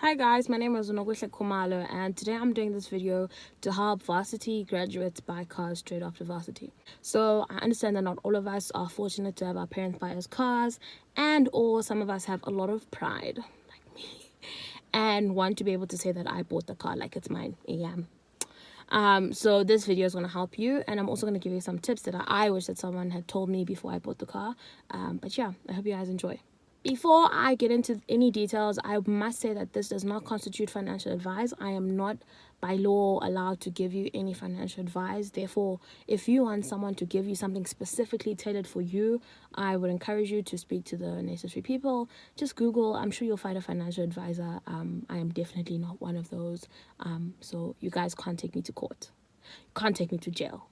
Hi guys, my name is Nogusha Kumalo and today I'm doing this video to help varsity graduates buy cars straight after varsity. So I understand that not all of us are fortunate to have our parents buy us cars, and or some of us have a lot of pride, like me, and want to be able to say that I bought the car like it's mine. Yeah. So this video is going to help you, and I'm also going to give you some tips that I wish that someone had told me before I bought the car. But yeah, I hope you guys enjoy. Before I get into any details, I must say that this does not constitute financial advice. I am not by law allowed to give you any financial advice. Therefore, if you want someone to give you something specifically tailored for you, I would encourage you to speak to the necessary people. Just Google. I'm sure you'll find a financial advisor. I am definitely not one of those. So you guys can't take me to court. You can't take me to jail.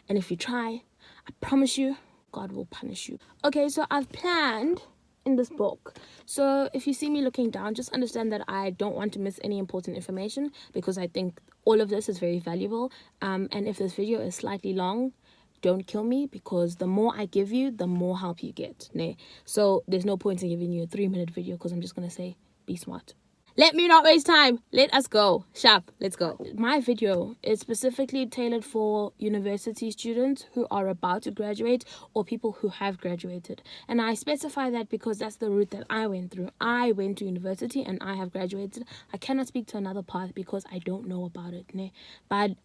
And if you try, I promise you, God will punish you. Okay, so I've planned in this book. So if you see me looking down, just understand that I don't want to miss any important information because I think all of this is very valuable. And if this video is slightly long, don't kill me, because the more I give you, the more help you get. So there's no point in giving you a 3-minute video because I'm just going to say, be smart. Let me not waste time. Let us go. Sharp. Let's go. My video is specifically tailored for university students who are about to graduate or people who have graduated. And I specify that because that's the route that I went through. I went to university and I have graduated. I cannot speak to another path because I don't know about it. But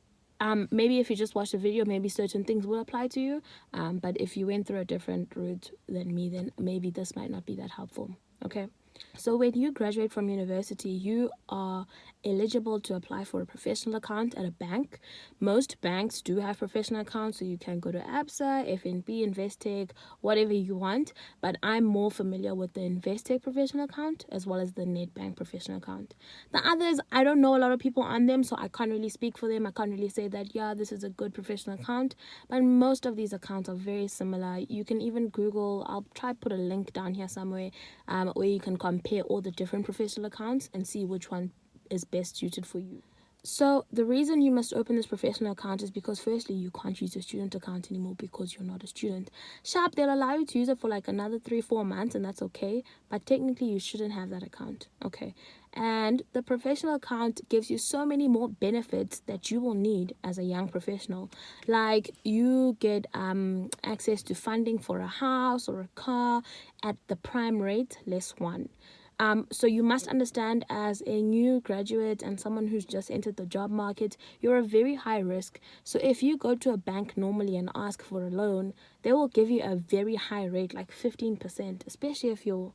maybe if you just watch the video, maybe certain things will apply to you. But if you went through a different route than me, then maybe this might not be that helpful. Okay. So when you graduate from university, you are eligible to apply for a professional account at a bank. Most banks do have professional accounts, so you can go to ABSA, FNB, Investec, whatever you want. But I'm more familiar with the Investec professional account as well as the Nedbank professional account. The others, I don't know a lot of people on them, so I can't really speak for them. I can't really say that, yeah, this is a good professional account. But most of these accounts are very similar. You can even Google, I'll try to put a link down here somewhere where you can compare all the different professional accounts and see which one is best suited for you. So the reason you must open this professional account is because firstly, you can't use a student account anymore because you're not a student. Sharp, they'll allow you to use it for like another 3-4 months and that's okay, but technically you shouldn't have that account. Okay. And the professional account gives you so many more benefits that you will need as a young professional. Like you get access to funding for a house or a car at the prime rate, less one. So you must understand, as a new graduate and someone who's just entered the job market, you're a very high risk. So if you go to a bank normally and ask for a loan, they will give you a very high rate, like 15%, especially if you're.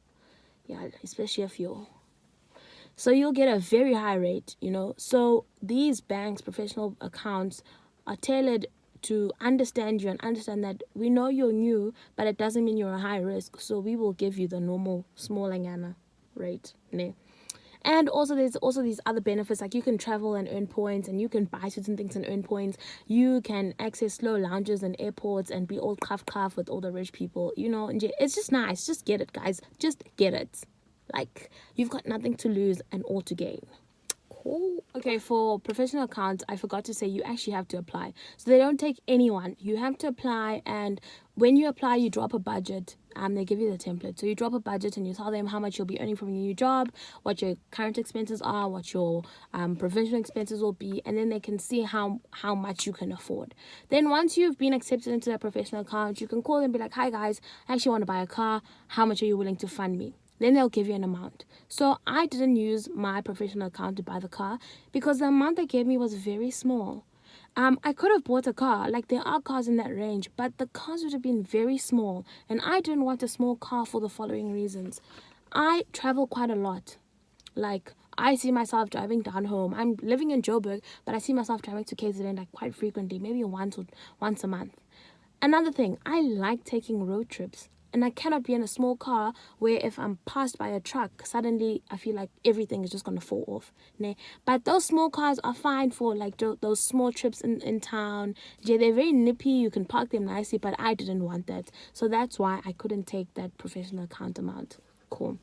So you'll get a very high rate, So these banks' professional accounts are tailored to understand you and understand that we know you're new, but it doesn't mean you're a high risk. So we will give you the normal small angana rate. And also there's also these other benefits, like you can travel and earn points, and you can buy certain things and earn points. You can access slow lounges and airports and be all cuff with all the rich people. It's just nice. Just get it, guys. Just get it. Like, you've got nothing to lose and all to gain. Cool. Okay, for professional accounts, I forgot to say you actually have to apply. So they don't take anyone. You have to apply, and when you apply, you drop a budget. They give you the template. So you drop a budget and you tell them how much you'll be earning from your new job, what your current expenses are, what your professional expenses will be, and then they can see how much you can afford. Then once you've been accepted into that professional account, you can call them and be like, hi guys, I actually want to buy a car. How much are you willing to fund me? Then they'll give you an amount. So I didn't use my professional account to buy the car because the amount they gave me was very small. I could have bought a car, like there are cars in that range, but the cars would have been very small, and I didn't want a small car for the following reasons. I travel quite a lot. Like, I see myself driving down home. I'm living in Joburg, but I see myself driving to KZN like quite frequently, maybe once a month. Another thing, I like taking road trips. And I cannot be in a small car where if I'm passed by a truck, suddenly I feel like everything is just going to fall off. But those small cars are fine for like those small trips in town. Yeah, they're very nippy. You can park them nicely, but I didn't want that. So that's why I couldn't take that professional account amount. Cool.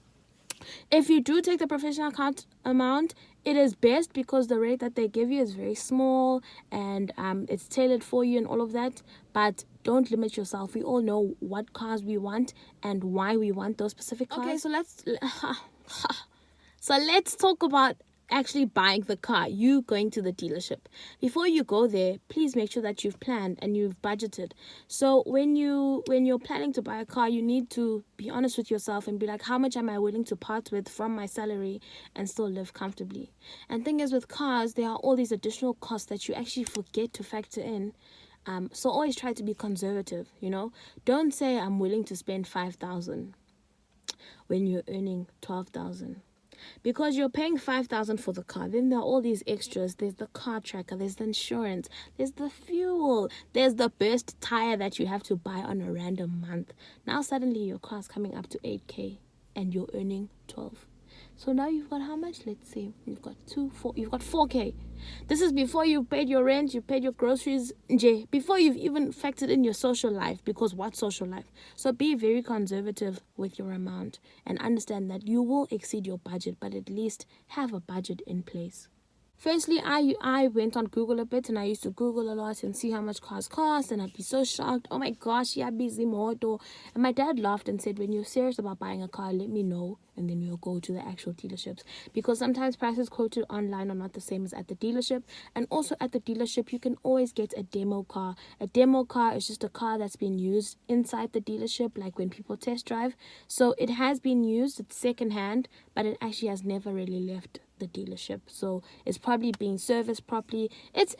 If you do take the professional account amount, it is best because the rate that they give you is very small and it's tailored for you and all of that. But don't limit yourself. We all know what cars we want and why we want those specific cars. Okay, so So let's talk about actually buying the car, you going to the dealership. Before you go there, please make sure that you've planned and you've budgeted. So when you're planning to buy a car, you need to be honest with yourself and be like, how much am I willing to part with from my salary and still live comfortably? And thing is, with cars, there are all these additional costs that you actually forget to factor in. So always try to be conservative, Don't say I'm willing to spend 5,000 when you're earning 12,000. Because you're paying 5,000 for the car. Then there are all these extras. There's the car tracker, there's the insurance, there's the fuel, there's the best tire that you have to buy on a random month. Now suddenly your car's coming up to 8k and you're earning 12. So now you've got how much? Let's see. You've got 4k. This is before you paid your rent, you paid your groceries, before you've even factored in your social life. Because what social life? So be very conservative with your amount and understand that you will exceed your budget, but at least have a budget in place. Firstly, I went on Google a bit, and I used to Google a lot and see how much cars cost, and I'd be so shocked. Oh my gosh, yeah, busy moto. And my dad laughed and said, when you're serious about buying a car, let me know, and then we'll go to the actual dealerships. Because sometimes prices quoted online are not the same as at the dealership. And also at the dealership, you can always get a demo car. A demo car is just a car that's been used inside the dealership, like when people test drive. So it has been used, it's secondhand, but it actually has never really left the dealership. So it's probably being serviced properly. It's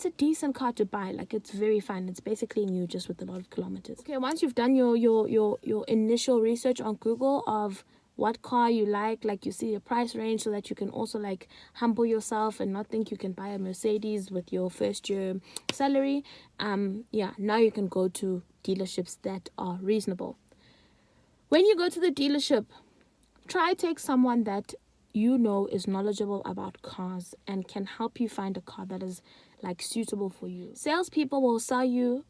a decent car to buy. Like, it's very fine. It's basically new, just with a lot of kilometers. Okay, once you've done your initial research on Google of what car you like you see a price range, so that you can also like humble yourself and not think you can buy a Mercedes with your first year salary. Now you can go to dealerships that are reasonable. When you go to the dealership, try take someone that is knowledgeable about cars and can help you find a car that is like suitable for you. Salespeople will sell you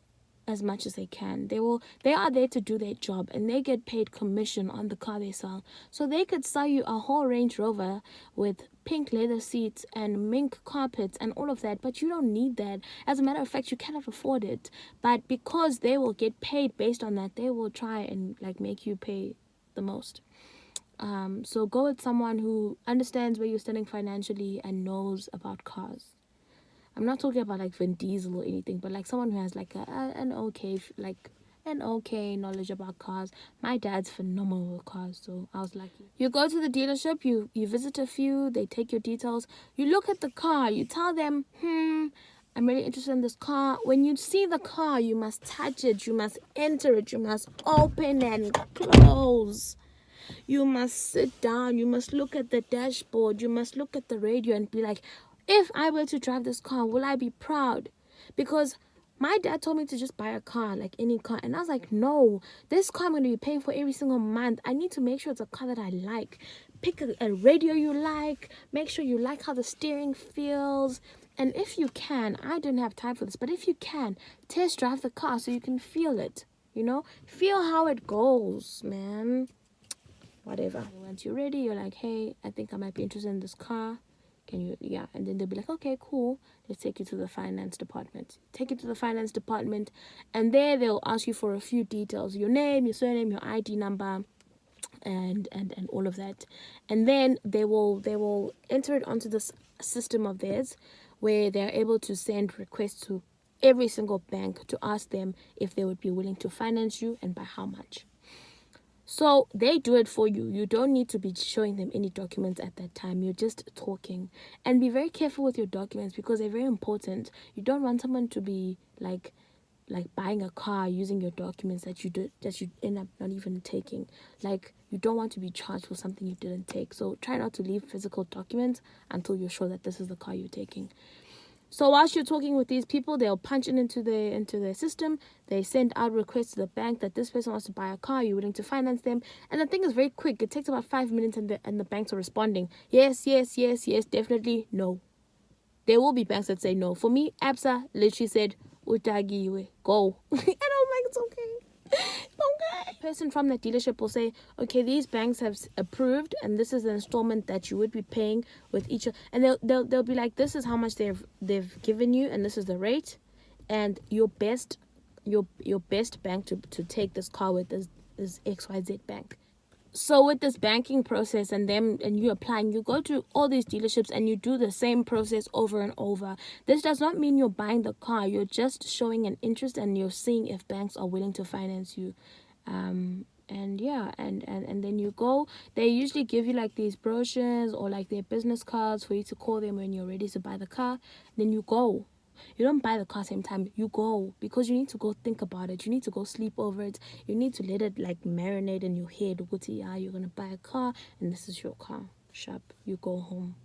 as much as they can. They are there to do their job, and they get paid commission on the car they sell. So they could sell you a whole Range Rover with pink leather seats and mink carpets and all of that, but you don't need that. As a matter of fact, you cannot afford it. But because they will get paid based on that, they will try and like make you pay the most. So go with someone who understands where you're standing financially and knows about cars. I'm not talking about like Vin Diesel or anything, but like someone who has like an okay knowledge about cars. My dad's phenomenal with cars, so I was lucky. You go to the dealership, you visit a few, they take your details, you look at the car, you tell them, I'm really interested in this car. When you see the car, you must touch it, you must enter it, you must open and close. You must sit down, you must look at the dashboard, you must look at the radio and be like, if I were to drive this car, will I be proud? Because my dad told me to just buy a car, like any car. And I was like, no, this car I'm going to be paying for every single month. I need to make sure it's a car that I like. Pick a radio you like. Make sure you like how the steering feels. And if you can, I don't have time for this, but if you can, test drive the car so you can feel it. Feel how it goes, man. Whatever. Once you're ready, you're like, hey, I think I might be interested in this car. Can you? Yeah. And then they'll be like, okay, cool. Let's take you to the finance department. Take you to the finance department, and there they'll ask you for a few details: your name, your surname, your ID number, and all of that. And then they will enter it onto this system of theirs, where they're able to send requests to every single bank to ask them if they would be willing to finance you and by how much. So they do it for you. You don't need to be showing them any documents at that time. You're just talking. And be very careful with your documents, because they're very important. You don't want someone to be like buying a car using your documents that you end up not even taking. Like, you don't want to be charged for something you didn't take. So try not to leave physical documents until you're sure that this is the car you're taking. So whilst you're talking with these people, they'll punch it into their system. They send out requests to the bank that this person wants to buy a car. You're willing to finance them. And the thing is very quick. It takes about 5 minutes, and the banks are responding. Yes, definitely, no. There will be banks that say no. For me, ABSA literally said, Utagiwe, go. And I'm like, it's okay. Okay. The person from that dealership will say, okay, these banks have approved, and this is the installment that you would be paying with each. And they'll be like, this is how much they've given you, and this is the rate, and your best bank to take this car with is XYZ bank. So with this banking process and you applying, you go to all these dealerships and you do the same process over and over. This does not mean you're buying the car. You're just showing an interest and you're seeing if banks are willing to finance you. And yeah, and then you go. They usually give you like these brochures or like their business cards for you to call them when you're ready to buy the car. Then you go. You don't buy the car same time. You go because you need to go think about it. You need to go sleep over it. You need to let it like marinate in your head. Yeah, you're gonna buy a car and this is your car. Sharp. You go home.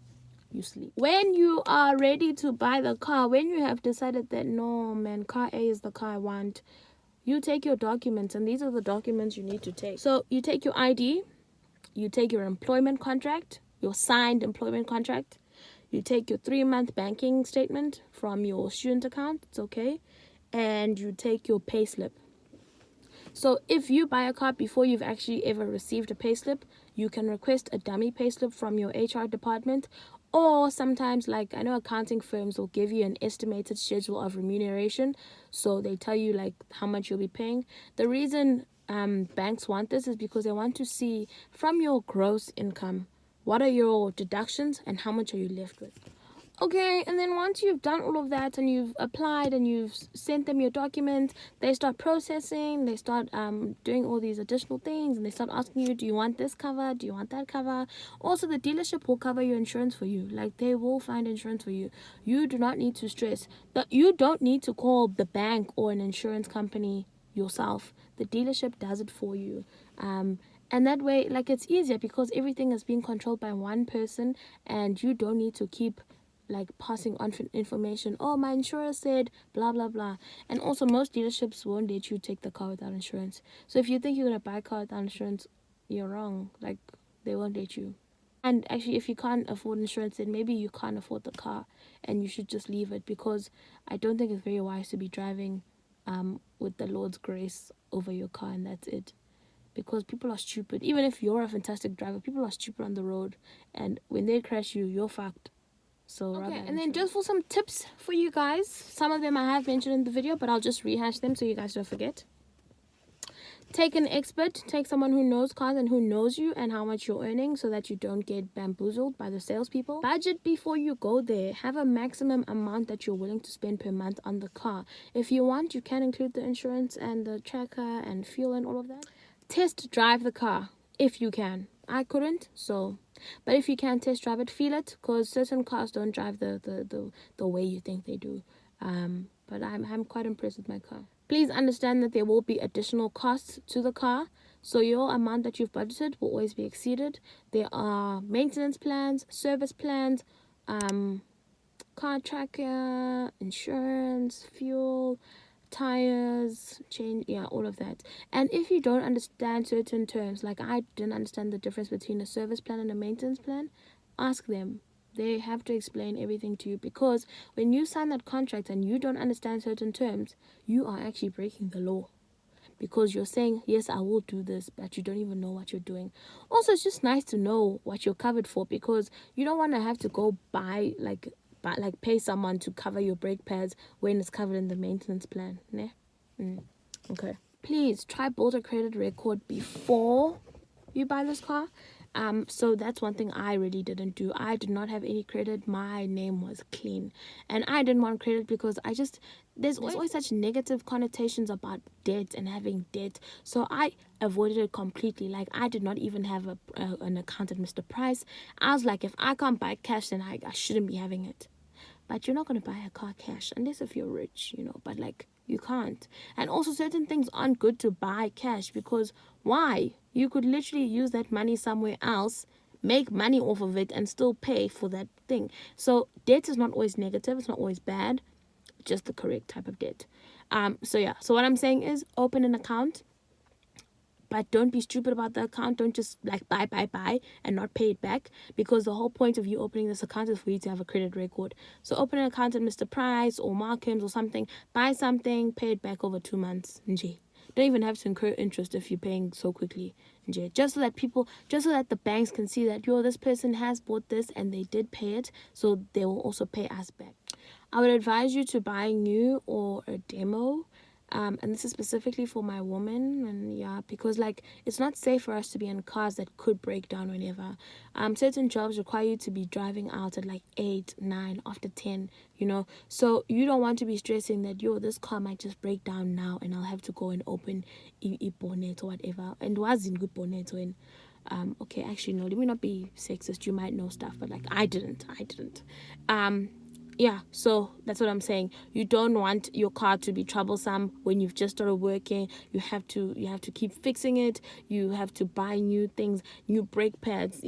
You sleep. When you are ready to buy the car, when you have decided that no man, car A is the car I want, you take your documents, and these are the documents you need to take. So you take your ID, you take your employment contract, your signed employment contract, you take your 3-month banking statement from your student account, it's okay, and you take your payslip. So if you buy a car before you've actually ever received a payslip, you can request a dummy payslip from your HR department, or sometimes, like I know accounting firms will give you an estimated schedule of remuneration, so they tell you like how much you'll be paying. The reason banks want this is because they want to see from your gross income what are your deductions and how much are you left with. Okay, and then once you've done all of that and you've applied and you've sent them your documents, they start processing, they start doing all these additional things, and they start asking you, do you want this cover? Do you want that cover? Also, the dealership will cover your insurance for you. Like, they will find insurance for you. You do not need to stress. You don't need to call the bank or an insurance company yourself. The dealership does it for you. And that way, like, it's easier because everything is being controlled by one person, and you don't need to keep like passing on information. Oh, my insurer said blah blah blah. And also, most dealerships won't let you take the car without insurance. So if you think you're gonna buy a car without insurance, you're wrong. Like, they won't let you. And actually, if you can't afford insurance, then maybe you can't afford the car and you should just leave it, because I don't think it's very wise to be driving with the Lord's grace over your car and that's it. Because people are stupid. Even if you're a fantastic driver, people are stupid on the road, and when they crash you, you're fucked. So okay, and then just for some tips for you guys, some of them I have mentioned in the video, but I'll just rehash them so you guys don't forget. Take an expert, take someone who knows cars and who knows you and how much you're earning, so that you don't get bamboozled by the salespeople. Budget before you go there. Have a maximum amount that you're willing to spend per month on the car. If you want, you can include the insurance and the tracker and fuel and all of that. Test drive the car if you can. I couldn't, so, but if you can, test drive it, feel it, because certain cars don't drive the way you think they do. But I'm quite impressed with my car. Please understand that there will be additional costs to the car, so your amount that you've budgeted will always be exceeded. There are maintenance plans, service plans, car tracker, insurance, fuel, tires, change, yeah, all of that. And if you don't understand certain terms, like I didn't understand the difference between a service plan and a maintenance plan, ask them. They have to explain everything to you, because when you sign that contract and you don't understand certain terms, you are actually breaking the law, because you're saying, yes, I will do this, but you don't even know what you're doing. Also, it's just nice to know what you're covered for, because you don't want to have to go buy pay someone to cover your brake pads when it's covered in the maintenance plan. Ne? Okay. Please try build a credit record before you buy this car. So that's one thing I really didn't do. I did not have any credit. My name was clean, and I didn't want credit because there's always such negative connotations about debt and having debt. So I avoided it completely. Like, I did not even have an account at Mr. Price. I was like, if I can't buy cash, then I shouldn't be having it. But you're not going to buy a car cash unless if you're rich, but like, you can't. And also, certain things aren't good to buy cash, because why? You could literally use that money somewhere else, make money off of it, and still pay for that thing. So debt is not always negative. It's not always bad. Just the correct type of debt. So yeah. So what I'm saying is, open an account. But don't be stupid about the account. Don't just like buy and not pay it back, because the whole point of you opening this account is for you to have a credit record. So open an account at Mr. Price or Markham's or something. Buy something, pay it back over 2 months. Nje. Don't even have to incur interest if you're paying so quickly. Nje. Just so that the banks can see that, this person has bought this and they did pay it, so they will also pay us back. I would advise you to buy new or a demo. And this is specifically for my woman, and yeah, because like it's not safe for us to be in cars that could break down whenever. Certain jobs require you to be driving out at like 8, 9, after 10, so you don't want to be stressing that this car might just break down now and I'll have to go and open a bonnet or whatever. And was in good bonnet when okay, actually no, let me not be sexist, you might know stuff, but like I didn't. Yeah, so that's what I'm saying. You don't want your car to be troublesome when you've just started working. You have to keep fixing it. You have to buy new things, new brake pads.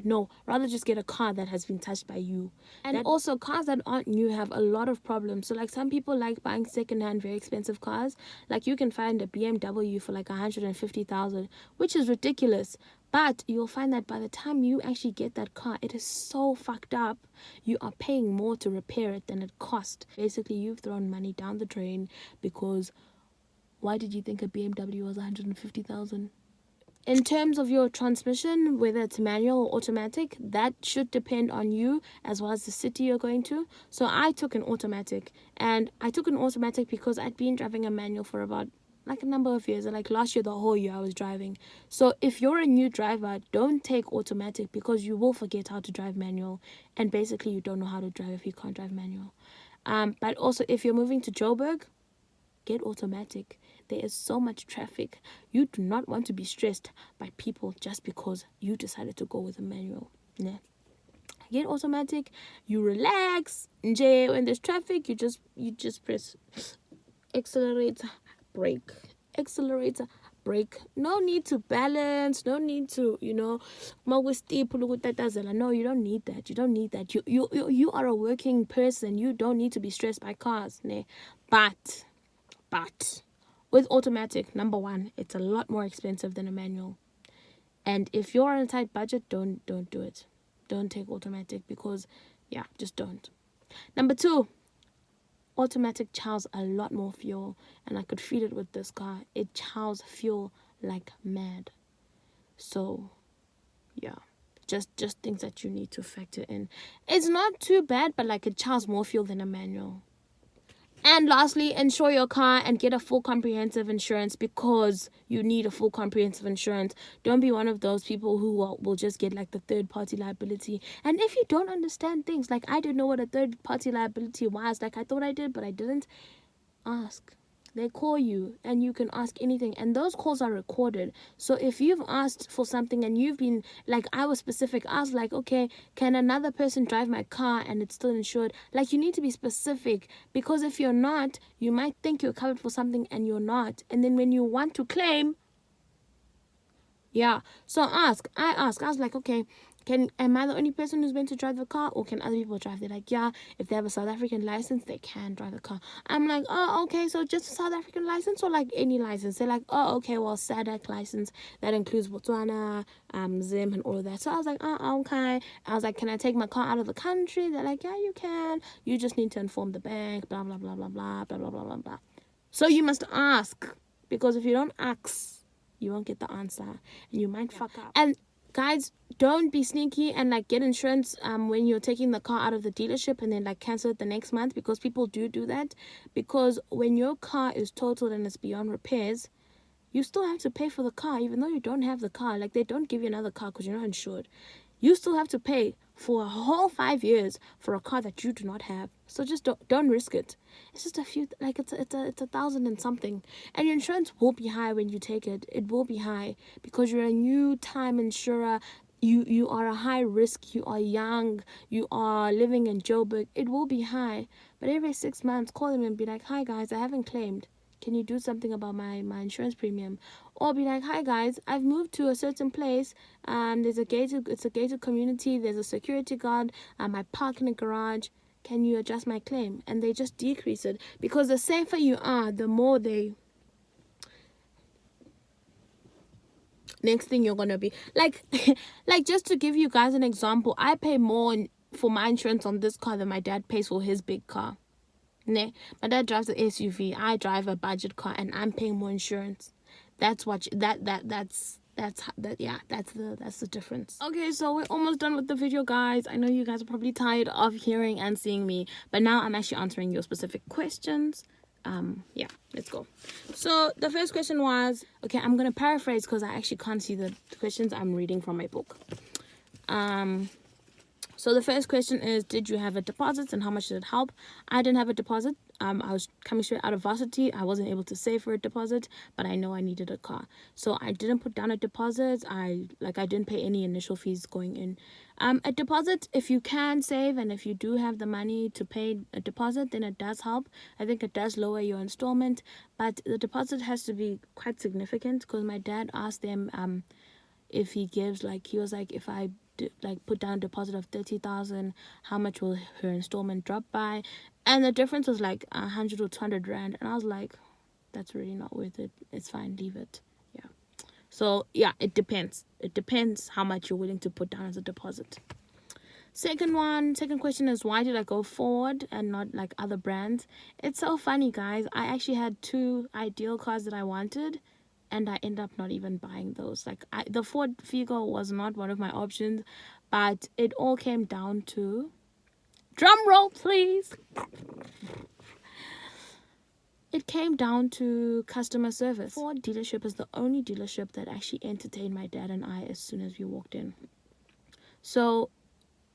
No, rather just get a car that has been touched by you. And also, cars that aren't new have a lot of problems. So like some people like buying secondhand, very expensive cars. Like you can find a BMW for like 150,000, which is ridiculous. But you'll find that by the time you actually get that car, it is so fucked up. You are paying more to repair it than it cost. Basically, you've thrown money down the drain because why did you think a BMW was 150,000? In terms of your transmission, whether it's manual or automatic, that should depend on you as well as the city you're going to. So I took an automatic, and I took an automatic because I'd been driving a manual for about like a number of years, and like last year, the whole year I was driving. So if you're a new driver, don't take automatic because you will forget how to drive manual, and basically you don't know how to drive if you can't drive manual. But also if you're moving to Joburg, get automatic. There is so much traffic. You do not want to be stressed by people just because you decided to go with a manual. Yeah. Get automatic, you relax. When there's traffic, you just press accelerator, brake, accelerator, brake. No need to balance, no need to, no, you don't need that. You don't need that. You are a working person. You don't need to be stressed by cars. Ne? But with automatic, number one, it's a lot more expensive than a manual. And if you're on a tight budget, don't do it. Don't take automatic because, yeah, just don't. Number two, automatic chows a lot more fuel, and I could feel it with this car. It chows fuel like mad. So, yeah, just things that you need to factor in. It's not too bad, but like it chows more fuel than a manual. And lastly, insure your car and get a full comprehensive insurance because you need a full comprehensive insurance. Don't be one of those people who will just get like the third party liability. And if you don't understand things, like I didn't know what a third party liability was. Like I thought I did, but I didn't. Ask. They call you and you can ask anything, and those calls are recorded. So if you've asked for something and you've been like, I was specific, I was like, okay, can another person drive my car and it's still insured? Like, you need to be specific, because if you're not, you might think you're covered for something and you're not, and then when you want to claim, yeah. So I was like, okay, am I the only person who's meant to drive the car, or can other people drive? They're like, yeah, if they have a South African license, they can drive the car. I'm like, oh, okay, so just a South African license or like any license? They're like, oh, okay, well, SADC license, that includes Botswana, Zim, and all of that. So I was like, oh, okay. I was like, can I take my car out of the country? They're like, yeah, you can. You just need to inform the bank, blah, blah, blah, blah, blah, blah, blah, blah, blah, blah. So you must ask, because if you don't ask, you won't get the answer and you might fuck up. And guys, don't be sneaky and like get insurance when you're taking the car out of the dealership and then like cancel it the next month, because people do that. Because when your car is totaled and it's beyond repairs, you still have to pay for the car even though you don't have the car. Like, they don't give you another car because you're not insured. You still have to pay for a whole 5 years for a car that you do not have. So just don't risk it. It's just a few, like it's a 1,000 and something, and your insurance will be high when you take it. It will be high because you're a new time insurer. You are a high risk. You are young. You are living in Joburg. It will be high. But every 6 months, call them and be like, hi guys, I haven't claimed. Can you do something about my insurance premium? Or be like, hi guys, I've moved to a certain place. It's a gated community. There's a security guard. I park in a garage. Can you adjust my claim? And they just decrease it, because the safer you are, the more they. Next thing you're gonna be like, like, just to give you guys an example, I pay more for my insurance on this car than my dad pays for his big car. My dad drives an SUV. I drive a budget car, and I'm paying more insurance. That's what that's the difference. Okay, so we're almost done with the video, guys. I know you guys are probably tired of hearing and seeing me, but now I'm actually answering your specific questions. Yeah, let's go. So the first question was, okay, I'm gonna paraphrase because I actually can't see the questions. I'm reading from my book. So the first question is, did you have a deposit and how much did it help? I didn't have a deposit. I was coming straight out of varsity. I wasn't able to save for a deposit, but I know I needed a car. So I didn't put down a deposit. I didn't pay any initial fees going in. A deposit, if you can save and if you do have the money to pay a deposit, then it does help. I think it does lower your installment, but the deposit has to be quite significant because my dad asked them if he gives, like, he was like, if I put down a deposit of 30,000, how much will her installment drop by? And the difference was like 100 or 200 rand, and I was like, that's really not worth it. It's fine, leave it. Yeah. So yeah, it depends how much you're willing to put down as a deposit. Second question is, why did I go Ford and not like other brands? It's so funny, guys. I actually had 2 ideal cars that I wanted, and I end up not even buying those. Like, the Ford Figo was not one of my options, but it all came down to, drum roll please, it came down to customer service. Ford dealership is the only dealership that actually entertained my dad and I as soon as we walked in. So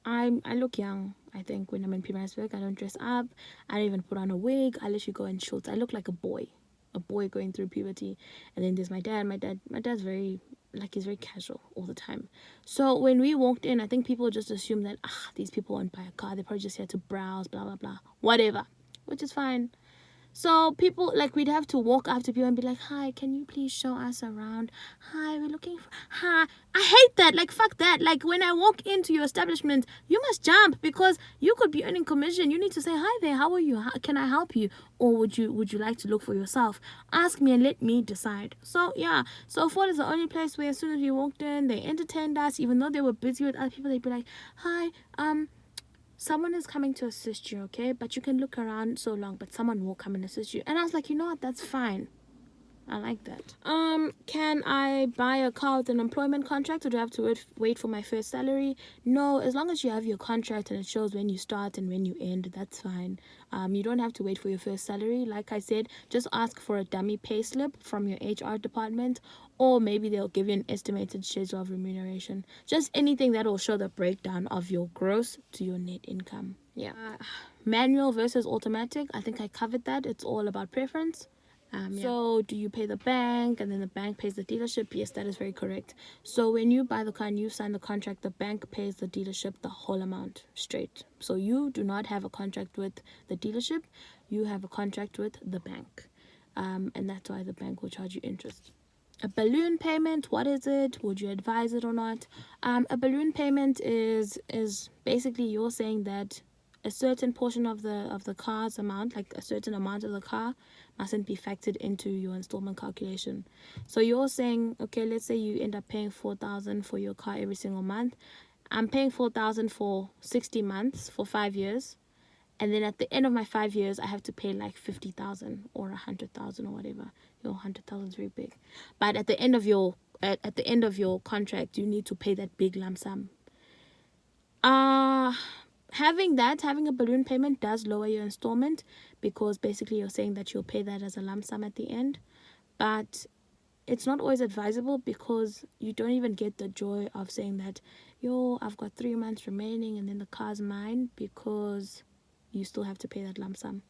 I look young, I think, when I'm in Pietermaritzburg. I don't dress up. I don't even put on a wig. I literally go in shorts. I look like a boy going through puberty. And then there's my dad. My dad's very, like, he's very casual all the time. So when we walked in, I think people just assumed that these people won't buy a car. They're probably just here to browse, blah blah blah, whatever, which is fine. So people, like, we'd have to walk up to people and be like, hi, can you please show us around? Hi, we're looking for, hi. I hate that. Like, fuck that. Like, when I walk into your establishment, you must jump because you could be earning commission. You need to say, hi there, how are you? How can I help you? Or would you like to look for yourself? Ask me and let me decide. So yeah, so Ford is the only place where as soon as we walked in, they entertained us. Even though they were busy with other people, they'd be like, hi, someone is coming to assist you, okay? But you can look around so long, but someone will come and assist you. And I was like, you know what? That's fine. I like that. Can I buy a car with an employment contract, or do I have to wait for my first salary? No, as long as you have your contract and it shows when you start and when you end, that's fine. You don't have to wait for your first salary. Like I said, just ask for a dummy payslip from your HR department, or maybe they'll give you an estimated schedule of remuneration. Just anything that will show the breakdown of your gross to your net income. Yeah. Manual versus automatic, I think I covered that. It's all about preference. So do you pay the bank and then the bank pays the dealership? Yes, that is very correct. So when you buy the car and you sign the contract, the bank pays the dealership the whole amount straight. So you do not have a contract with the dealership, you have a contract with the bank, and that's why the bank will charge you interest. A balloon payment, what is it? Would you advise it or not? A balloon payment is basically you're saying that a certain portion of the car's amount, like a certain amount of the car, mustn't be factored into your installment calculation. So you're saying, okay, let's say you end up paying 4,000 for your car every single month. I'm paying 4,000 for 60 months for 5 years, and then at the end of my 5 years, I have to pay like 50,000 or 100,000 or whatever. Your 100,000 is very big, but at the end of your contract, you need to pay that big lump sum. Having a balloon payment does lower your installment, because basically you're saying that you'll pay that as a lump sum at the end, but it's not always advisable because you don't even get the joy of saying that, I've got 3 months remaining and then the car's mine, because you still have to pay that lump sum.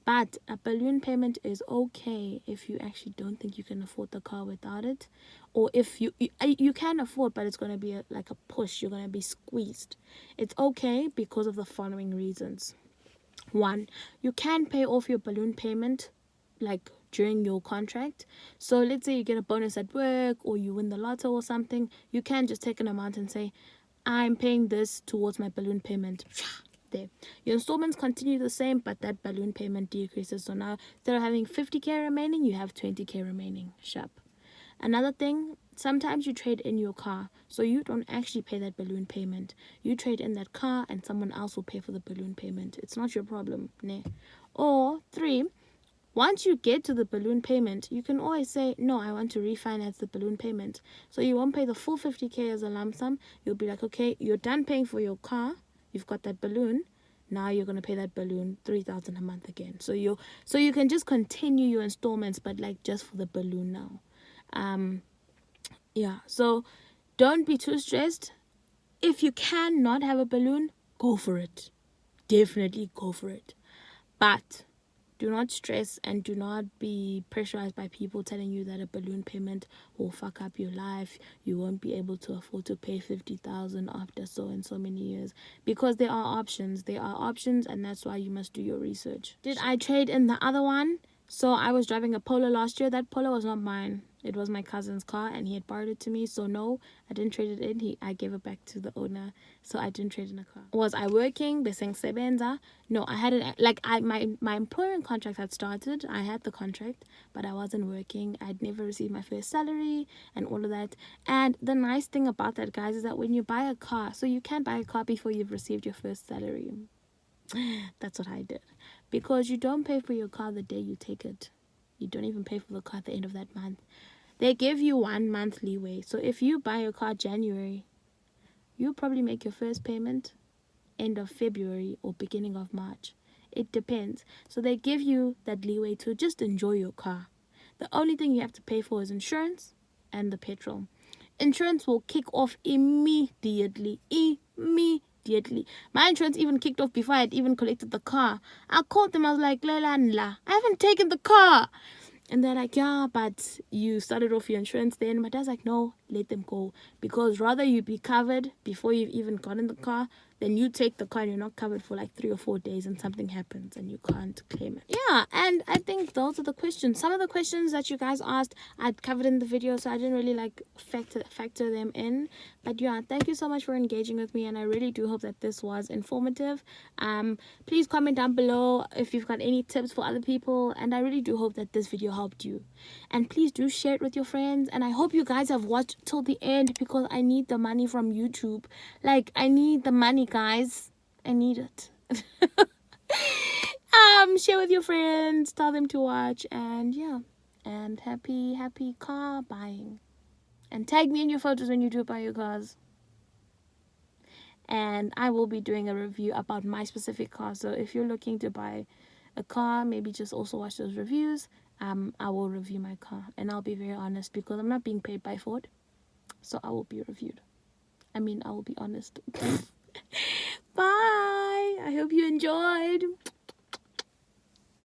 But a balloon payment is okay if you actually don't think you can afford the car without it, or if you can afford, but it's going to be like a push. You're going to be squeezed. It's okay because of the following reasons. 1, you can pay off your balloon payment like during your contract. So let's say you get a bonus at work or you win the lotto or something, you can just take an amount and say, I'm paying this towards my balloon payment. There, your installments continue the same, but that balloon payment decreases. So now instead of having 50k remaining, you have 20k remaining. Sharp. Another thing, sometimes you trade in your car, so you don't actually pay that balloon payment. You trade in that car and someone else will pay for the balloon payment. It's not your problem, ne? Or 3, once you get to the balloon payment, you can always say, no, I want to refinance the balloon payment. So you won't pay the full 50k as a lump sum. You'll be like, okay, you're done paying for your car. You've got that balloon. now you're gonna pay that balloon 3,000 a month again. So you can just continue your installments, but like just for the balloon now. Yeah, so don't be too stressed. If you cannot have a balloon, go for it. Definitely go for it. But do not stress and do not be pressurized by people telling you that a balloon payment will fuck up your life. You won't be able to afford to pay 50,000 after so and so many years, because there are options. There are options, and that's why you must do your research. Did I trade in the other one? So I was driving a Polo last year. That Polo was not mine. It was my cousin's car, and he had borrowed it to me. So no, I didn't trade it in. I gave it back to the owner. So I didn't trade in a car. Was I working? Beseng sebenza? No, I hadn't. Like my employment contract had started. I had the contract, but I wasn't working. I'd never received my first salary and all of that. And the nice thing about that, guys, is that when you buy a car, so you can buy a car before you've received your first salary. That's what I did, because you don't pay for your car the day you take it. You don't even pay for the car at the end of that month. They give you 1 month leeway. So if you buy your car January, you'll probably make your first payment end of February or beginning of March. It depends. So they give you that leeway to just enjoy your car. The only thing you have to pay for is insurance and the petrol. Insurance will kick off immediately. My insurance even kicked off before I had even collected the car. I called them. I was like, I haven't taken the car. And they're like, yeah, but you started off your insurance then. My dad's like, no, let them go. Because rather you be covered before you've even gotten the car, then you take the car and you're not covered for like 3 or 4 days and something happens and you can't claim it. Yeah, and I think those are the questions. Some of the questions that you guys asked, I'd covered in the video, so I didn't really like factor them in. But yeah, thank you so much for engaging with me, and I really do hope that this was informative. Please comment down below if you've got any tips for other people, and I really do hope that this video helped you. And please do share it with your friends, and I hope you guys have watched till the end, because I need the money from YouTube. Like, I need the money, guys. I need it. Share with your friends, tell them to watch, and yeah, and happy car buying. And tag me in your photos when you do buy your cars. And I will be doing a review about my specific car. So if you're looking to buy a car, maybe just also watch those reviews. I will review my car, and I'll be very honest, because I'm not being paid by Ford, so I will be reviewed. I mean, I will be honest. Bye. I hope you enjoyed.